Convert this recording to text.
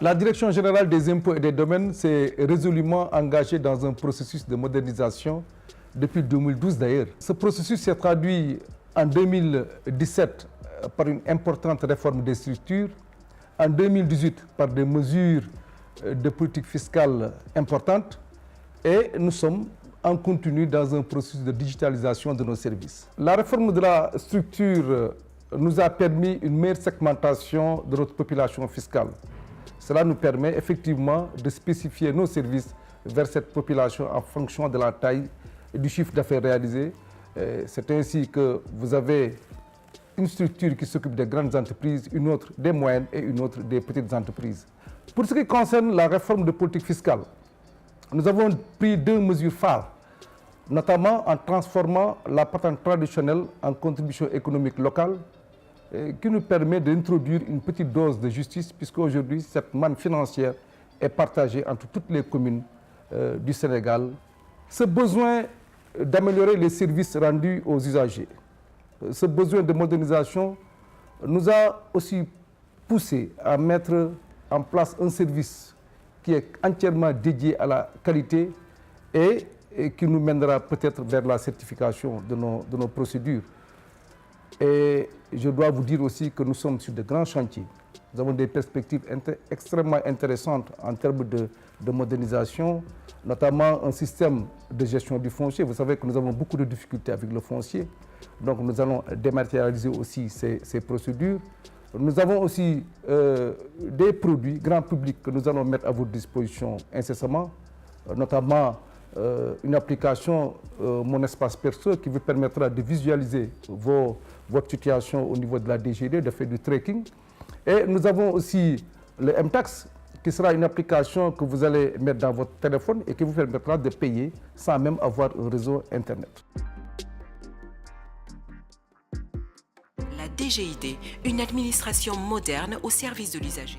La Direction générale des impôts et des domaines s'est résolument engagée dans un processus de modernisation depuis 2012 d'ailleurs. Ce processus s'est traduit en 2017 par une importante réforme des structures, en 2018 par des mesures de politique fiscale importantes et nous sommes en continu dans un processus de digitalisation de nos services. La réforme de la structure nous a permis une meilleure segmentation de notre population fiscale. Cela nous permet effectivement de spécifier nos services vers cette population en fonction de la taille et du chiffre d'affaires réalisé. C'est ainsi que vous avez une structure qui s'occupe des grandes entreprises, une autre des moyennes et une autre des petites entreprises. Pour ce qui concerne la réforme de politique fiscale, nous avons pris deux mesures phares, notamment en transformant la patente traditionnelle en contribution économique locale, qui nous permet d'introduire une petite dose de justice, puisqu'aujourd'hui, cette manne financière est partagée entre toutes les communes du Sénégal. Ce besoin d'améliorer les services rendus aux usagers, ce besoin de modernisation nous a aussi poussé à mettre en place un service qui est entièrement dédié à la qualité et qui nous mènera peut-être vers la certification de nos procédures. Et je dois vous dire aussi que nous sommes sur de grands chantiers. Nous avons des perspectives extrêmement intéressantes en termes de modernisation, notamment un système de gestion du foncier. Vous savez que nous avons beaucoup de difficultés avec le foncier. Donc nous allons dématérialiser aussi ces procédures. Nous avons aussi des produits grand public que nous allons mettre à votre disposition incessamment, notamment une application Mon Espace Perso qui vous permettra de visualiser votre situation au niveau de la DGD, de faire du tracking. Et nous avons aussi le M-Tax qui sera une application que vous allez mettre dans votre téléphone et qui vous permettra de payer sans même avoir un réseau Internet. La DGID, une administration moderne au service de l'usager.